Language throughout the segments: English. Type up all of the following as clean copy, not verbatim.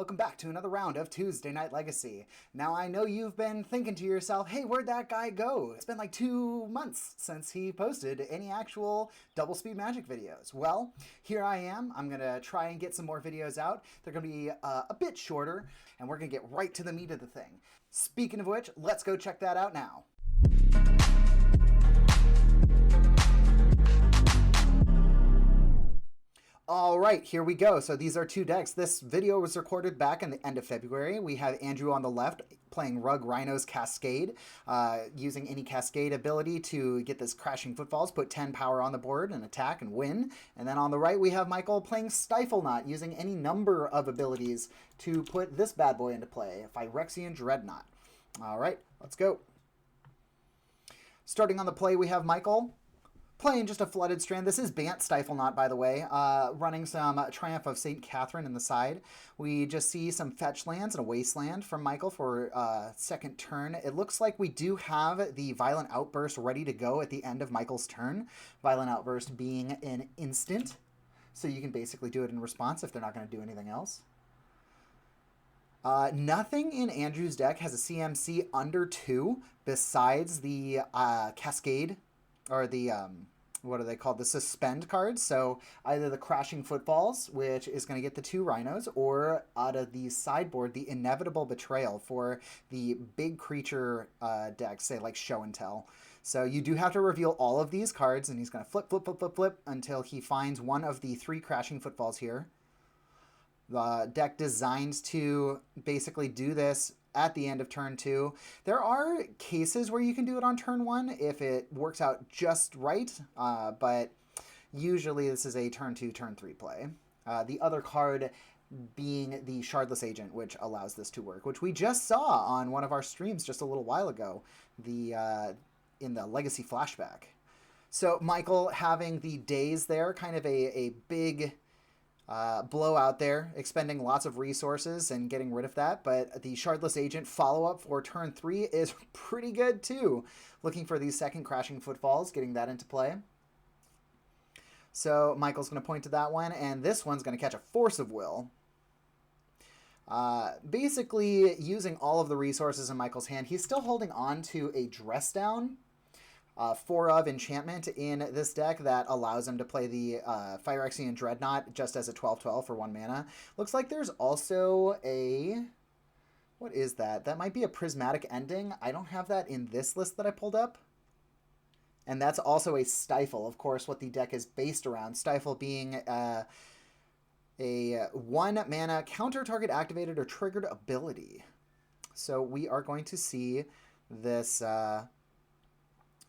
welcome back to another round of Tuesday Night Legacy. Now, I know you've been thinking to yourself, hey, where'd that guy go? It's been like 2 months since he posted any actual double speed magic videos. Well, here I am. I'm going to try and get some more videos out. They're going to be a bit shorter, and we're going to get right to the meat of the thing. Speaking of which, let's go check that out now. All right, here we go. So these are two decks. This video was recorded back in the end of February. We have Andrew on the left playing Temur Rhinos Cascade, using any Cascade ability to get this Crashing Footfalls, put 10 power on the board and attack and win. And then on the right, we have Michael playing Stiflenought, using any number of abilities to put this bad boy into play, Phyrexian Dreadnought. All right, let's go. Starting on the play, we have Michael playing just a Flooded Strand. This is Bant Stiflenought, by the way, running some Triumph of St. Catherine in the side. We just see some fetch lands and a Wasteland from Michael for second turn. It looks like we do have the Violent Outburst ready to go at the end of Michael's turn. Violent Outburst being an instant, so you can basically do it in response if they're not going to do anything else. Nothing in Andrew's deck has a CMC under 2 besides the Cascade, or the, what are they called? The Suspend cards. So either the Crashing Footfalls, which is going to get the 2 Rhinos, or out of the sideboard, the Inevitable Betrayal for the big creature decks, say like Show and Tell. So you do have to reveal all of these cards, and he's going to flip, flip, flip, flip, flip until he finds one of the 3 Crashing Footfalls here. The deck designed to basically do this at the end of turn 2. There are cases where you can do it on turn 1 if it works out just right, but usually this is a turn 2, turn 3 play. The other card being the Shardless Agent, which allows this to work, which we just saw on one of our streams just a little while ago, in the Legacy Flashback. So Michael having the Daze there, kind of a big blowout there, expending lots of resources and getting rid of that. But the Shardless Agent follow-up for turn 3 is pretty good too. Looking for these second Crashing Footfalls, getting that into play. So Michael's going to point to that one, and this one's going to catch a Force of Will. Basically, using all of the resources in Michael's hand, he's still holding on to a Dress Down, 4 of enchantment in this deck that allows him to play the Phyrexian Dreadnought just as a 12/12 for 1 mana. Looks like there's also a... what is that? That might be a Prismatic Ending. I don't have that in this list that I pulled up. And that's also a Stifle, of course, what the deck is based around. Stifle being a 1 mana counter target activated or triggered ability. So we are going to see this...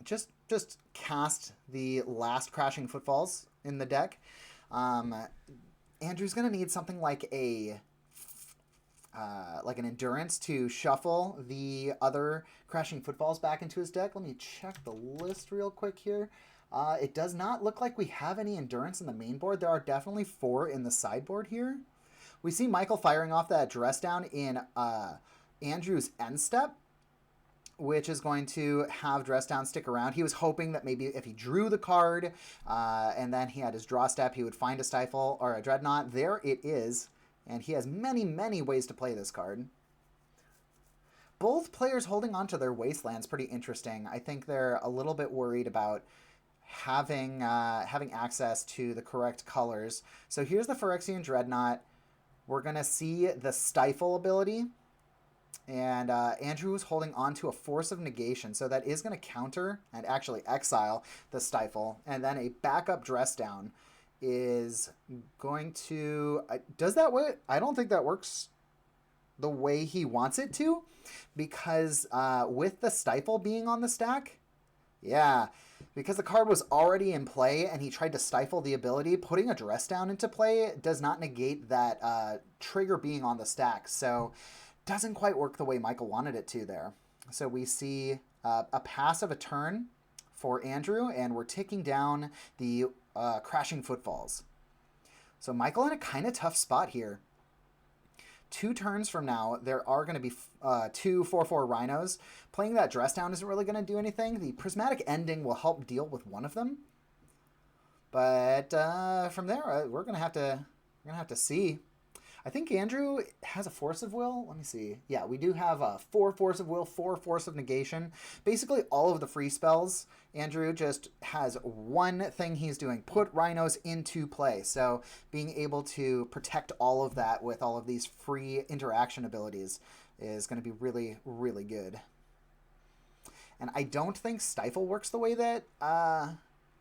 Just cast the last Crashing Footfalls in the deck. Andrew's going to need something like an Endurance to shuffle the other Crashing Footfalls back into his deck. Let me check the list real quick here. It does not look like we have any Endurance in the main board. There are definitely 4 in the sideboard here. We see Michael firing off that Dress Down in Andrew's end step, which is going to have Dress Down stick around. He was hoping that maybe if he drew the card and then he had his draw step, he would find a Stifle or a Dreadnought. There it is, and he has many, many ways to play this card. Both players holding on to their Wastelands pretty interesting. I think they're a little bit worried about having access to the correct colors. So here's the Phyrexian Dreadnought. We're going to see the Stifle ability. And Andrew is holding on to a Force of Negation, so that is going to counter and actually exile the Stifle. And then a backup Dress Down is going to... does that work? I don't think that works the way he wants it to, because with the Stifle being on the stack, yeah, because the card was already in play and he tried to stifle the ability, putting a Dress Down into play does not negate that trigger being on the stack. So... doesn't quite work the way Michael wanted it to there. So we see a pass of a turn for Andrew, and we're ticking down the Crashing Footfalls. So Michael in a kind of tough spot here. 2 turns from now, there are going to be 2 4/4 Rhinos. Playing that Dress Down isn't really going to do anything. The Prismatic Ending will help deal with one of them. But from there, we're going to have to see. I think Andrew has a Force of Will. Let me see. Yeah, we do have a 4 Force of Will, 4 Force of Negation. Basically, all of the free spells, Andrew just has one thing he's doing: put Rhinos into play. So being able to protect all of that with all of these free interaction abilities is going to be really, really good. And I don't think Stifle works the way that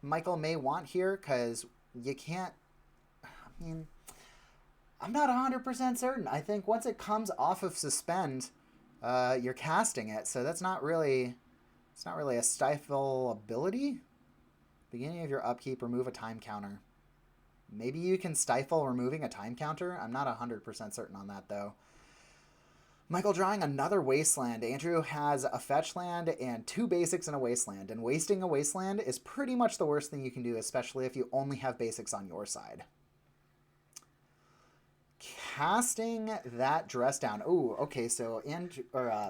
Michael may want here, because you can't... I mean, I'm not 100% certain. I think once it comes off of Suspend, you're casting it. So that's not really... It's not really a Stifle ability. Beginning of your upkeep, remove a time counter. Maybe you can Stifle removing a time counter. I'm not 100% certain on that, though. Michael drawing another Wasteland. Andrew has a fetch land and 2 basics in a Wasteland. And wasting a Wasteland is pretty much the worst thing you can do, especially if you only have basics on your side. Casting that Dress Down. Ooh, okay, so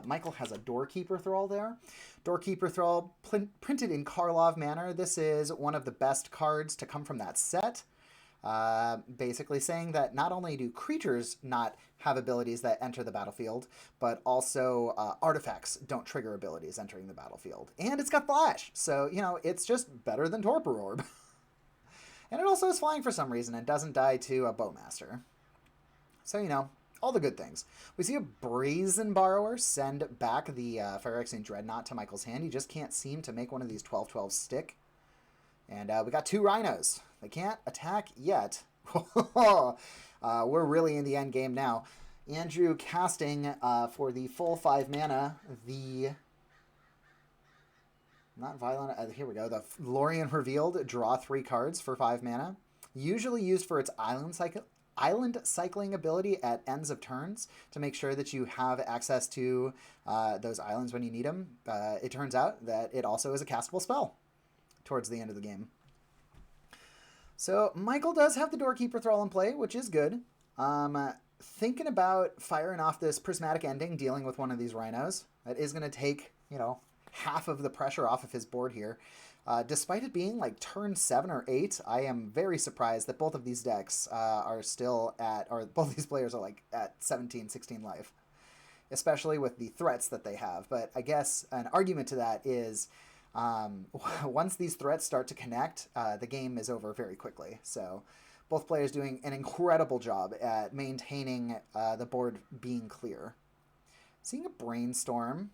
Michael has a Doorkeeper Thrall there. Doorkeeper Thrall printed in Karlov manner. This is one of the best cards to come from that set. Basically saying that not only do creatures not have abilities that enter the battlefield, but also artifacts don't trigger abilities entering the battlefield. And it's got Flash, so, you know, it's just better than Torpor Orb. And it also is flying for some reason and doesn't die to a Bowmaster. So, you know, all the good things. We see a Brazen Borrower send back the Phyrexian Dreadnought to Michael's hand. He just can't seem to make one of these 12/12 stick. And we got 2 Rhinos. They can't attack yet. We're really in the end game now. Andrew casting for the full 5 mana, the... Not Violent... here we go. The Lorien Revealed. Draw 3 cards for 5 mana. Usually used for its island cycling ability at ends of turns to make sure that you have access to those islands when you need them. It turns out that it also is a castable spell towards the end of the game. So Michael does have the Doorkeeper Thrall in play, which is good. Thinking about firing off this Prismatic Ending, dealing with one of these Rhinos. That is going to take, you know, half of the pressure off of his board here. Despite it being like turn 7 or 8, I am very surprised that both of these decks are still at, or both these players are like at 17, 16 life. Especially with the threats that they have. But I guess an argument to that is... once these threats start to connect, the game is over very quickly. So both players doing an incredible job at maintaining the board being clear. Seeing a Brainstorm.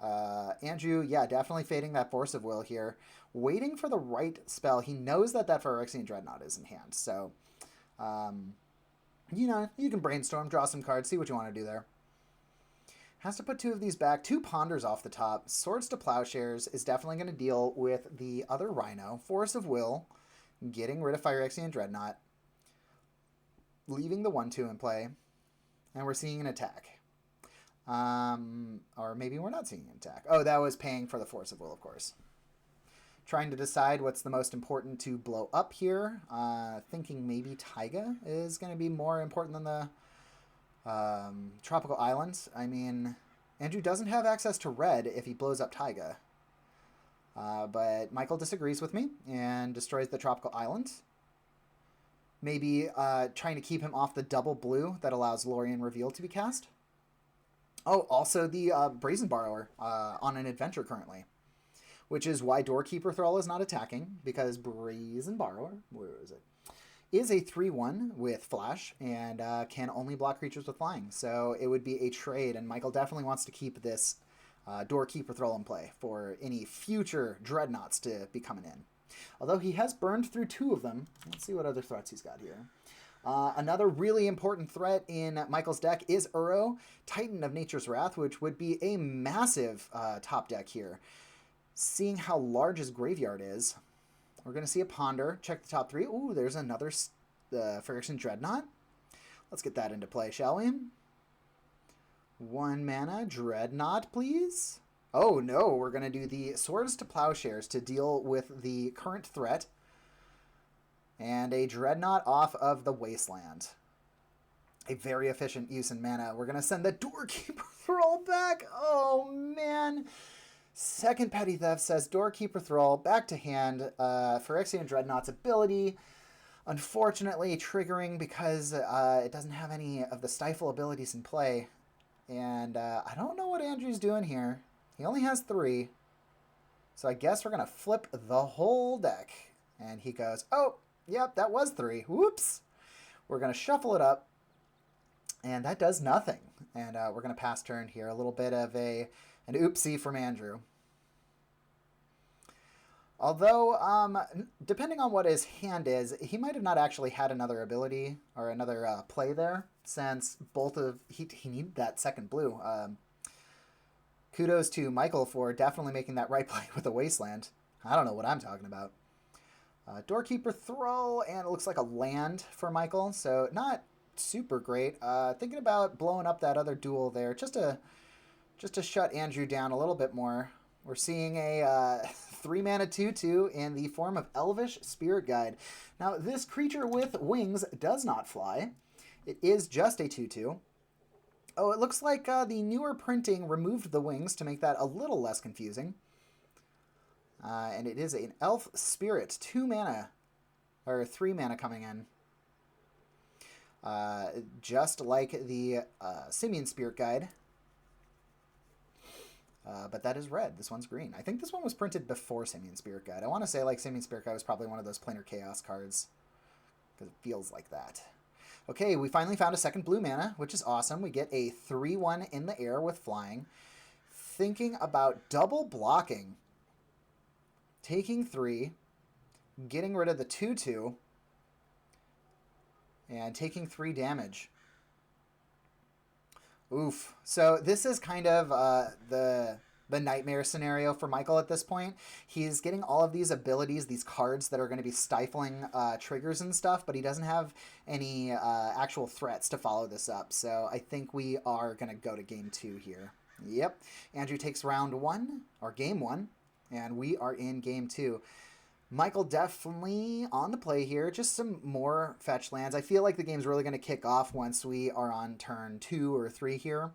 Andrew, yeah, definitely fading that Force of Will here. Waiting for the right spell. He knows that Phyrexian Dreadnought is in hand. So, you know, you can Brainstorm, draw some cards, see what you want to do there. Has to put 2 of these back. 2 Ponders off the top. Swords to Plowshares is definitely going to deal with the other Rhino. Force of Will, getting rid of Phyrexian Dreadnought. Leaving the 1/2 in play. And we're seeing an attack. Or maybe we're not seeing an attack. Oh, that was paying for the Force of Will, of course. Trying to decide what's the most important to blow up here. Thinking maybe Taiga is going to be more important than the... Tropical Islands. I mean, Andrew doesn't have access to red if he blows up Taiga. But Michael disagrees with me and destroys the Tropical Islands. Maybe trying to keep him off the double blue that allows Lorien Reveal to be cast. Oh, also the Brazen Borrower on an adventure currently. Which is why Doorkeeper Thrall is not attacking, because Brazen Borrower, where is it? Is a 3/1 with Flash and can only block creatures with flying. So it would be a trade, and Michael definitely wants to keep this Doorkeeper Thrall in play for any future Dreadnoughts to be coming in. Although he has burned through 2 of them. Let's see what other threats he's got here. Another really important threat in Michael's deck is Uro, Titan of Nature's Wrath, which would be a massive top deck here. Seeing how large his graveyard is... We're going to see a Ponder. Check the top 3. Ooh, there's another Phyrexian Dreadnought. Let's get that into play, shall we? 1 mana. Dreadnought, please. Oh, no. We're going to do the Swords to Plowshares to deal with the current threat. And a Dreadnought off of the Wasteland. A very efficient use in mana. We're going to send the Doorkeeper Thrall back. Oh, man. Second Petty Theft says Doorkeeper Thrall back to hand. Phyrexian Dreadnought's ability. Unfortunately, triggering because it doesn't have any of the Stifle abilities in play. And I don't know what Andrew's doing here. He only has 3. So I guess we're going to flip the whole deck. And he goes, oh, yep, that was 3. Whoops. We're going to shuffle it up. And that does nothing. And we're going to pass turn here. A little bit of an oopsie from Andrew. Although, depending on what his hand is, he might have not actually had another ability or another play there, since both of he needed that second blue. Kudos to Michael for definitely making that right play with the Wasteland. I don't know what I'm talking about. Doorkeeper throw, and it looks like a land for Michael, so not super great. Thinking about blowing up that other duel there, just to shut Andrew down a little bit more. We're seeing a 3-mana 2/2 in the form of Elvish Spirit Guide. Now, this creature with wings does not fly. It is just a 2/2. Oh, it looks like the newer printing removed the wings to make that a little less confusing. And it is an Elf Spirit, 2 mana, or 3 mana coming in. Just like the Simian Spirit Guide. But that is red. This one's green. I think this one was printed before Simian Spirit Guide. I want to say like Simian Spirit Guide was probably one of those Planar Chaos cards, because it feels like that. Okay, we finally found a second blue mana, which is awesome. We get a 3/1 in the air with flying. Thinking about double blocking. Taking 3, getting rid of the 2/2, and taking 3 damage. Oof. So this is kind of the nightmare scenario for Michael at this point. He's getting all of these abilities, these cards that are going to be stifling triggers and stuff, but he doesn't have any actual threats to follow this up. So I think we are going to go to game 2 here. Yep. Andrew takes round 1, or game 1, and we are in game 2. Michael definitely on the play here. Just some more fetch lands. I feel like the game's really going to kick off once we are on turn 2 or 3 here.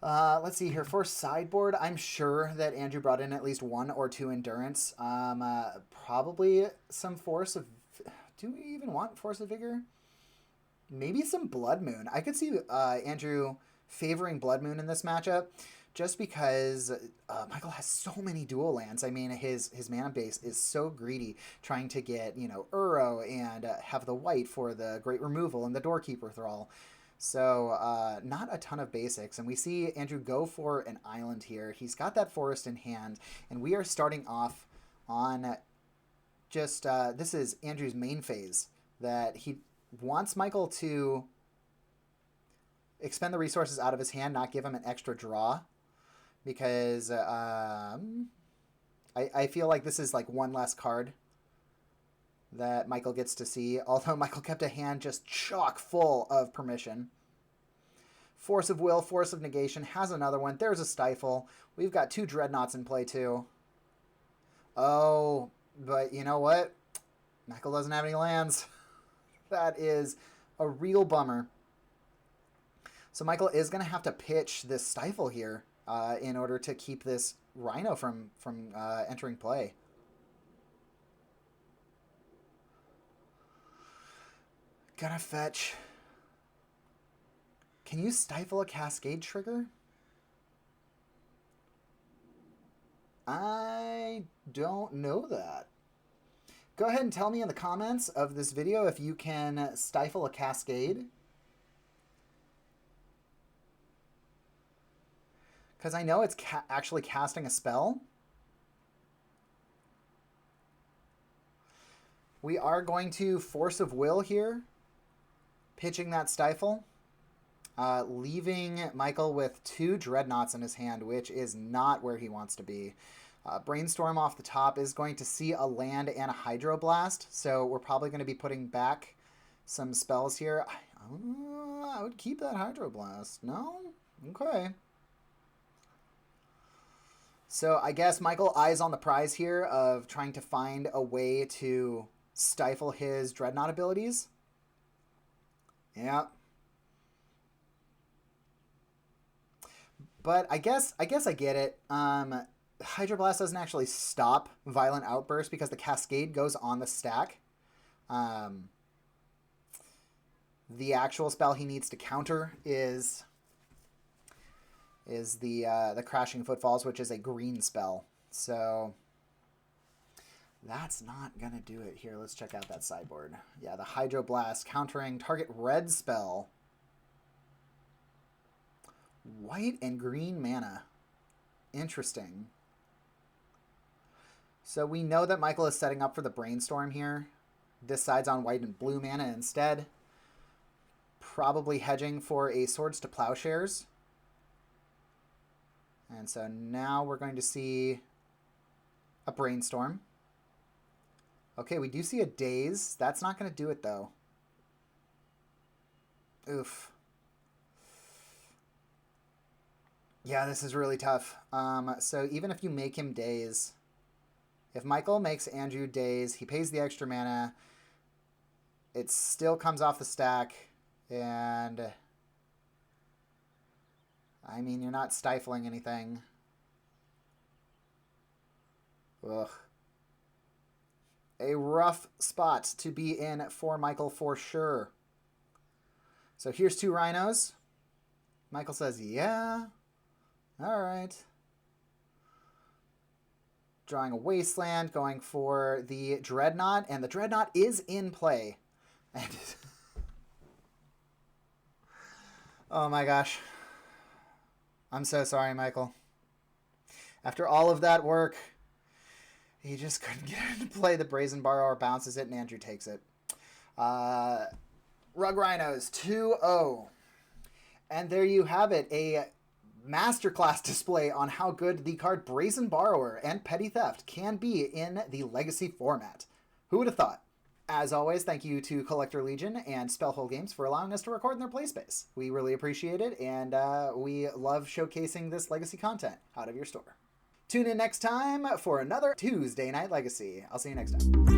Let's see here. For sideboard, I'm sure that Andrew brought in at least 1 or 2 endurance. Probably some force of... Do we even want force of vigor? Maybe some Blood Moon. I could see Andrew favoring Blood Moon in this matchup, just because Michael has so many dual lands. I mean, his mana base is so greedy, trying to get, Uro and have the white for the Great Removal and the Doorkeeper Thrall. So not a ton of basics. And we see Andrew go for an island here. He's got that forest in hand, and we are starting off on just, this is Andrew's main phase, that he wants Michael to expend the resources out of his hand, not give him an extra draw. Because I feel like this is like one less card that Michael gets to see. Although Michael kept a hand just chock full of permission. Force of Will, Force of Negation, has another one. There's a Stifle. We've got 2 Dreadnoughts in play too. Oh, but you know what? Michael doesn't have any lands. That is a real bummer. So Michael is going to have to pitch this Stifle here. In order to keep this Rhino from entering play. Gonna fetch. Can you stifle a Cascade trigger? I don't know that. Go ahead and tell me in the comments of this video if you can stifle a Cascade. Because I know it's actually casting a spell. We are going to Force of Will here. Pitching that Stifle. Leaving Michael with 2 Dreadnoughts in his hand, which is not where he wants to be. Brainstorm off the top is going to see a land and a Hydroblast. So we're probably going to be putting back some spells here. I would keep that Hydroblast. No? Okay. So I guess Michael eyes on the prize here of trying to find a way to stifle his Dreadnought abilities. Yeah. But I guess I get it. Hydroblast doesn't actually stop Violent Outburst because the Cascade goes on the stack. The actual spell he needs to counter is the Crashing Footfalls, which is a green spell. So that's not going to do it here. Let's check out that sideboard. Yeah, the Hydroblast countering target red spell. White and green mana. Interesting. So we know that Michael is setting up for the Brainstorm here. This side's on white and blue mana instead. Probably hedging for a Swords to Plowshares. And so now we're going to see a Brainstorm. Okay, we do see a Daze. That's not going to do it, though. Oof. Yeah, this is really tough. So even if you make him Daze, if Michael makes Andrew Daze, he pays the extra mana. It still comes off the stack, and I mean, you're not stifling anything. Ugh. A rough spot to be in for Michael for sure. So here's 2 Rhinos. Michael says, yeah. All right. Drawing a Wasteland, going for the Dreadnought, and the Dreadnought is in play. And oh my gosh. I'm so sorry, Michael. After all of that work, he just couldn't get into play. The Brazen Borrower bounces it, and Andrew takes it. Rug Rhinos 2-0. And there you have it, a masterclass display on how good the card Brazen Borrower and Petty Theft can be in the Legacy format. Who would have thought? As always, thank you to Collector Legion and Spellhole Games for allowing us to record in their play space. We really appreciate it, and we love showcasing this Legacy content out of your store. Tune in next time for another Tuesday Night Legacy. I'll see you next time.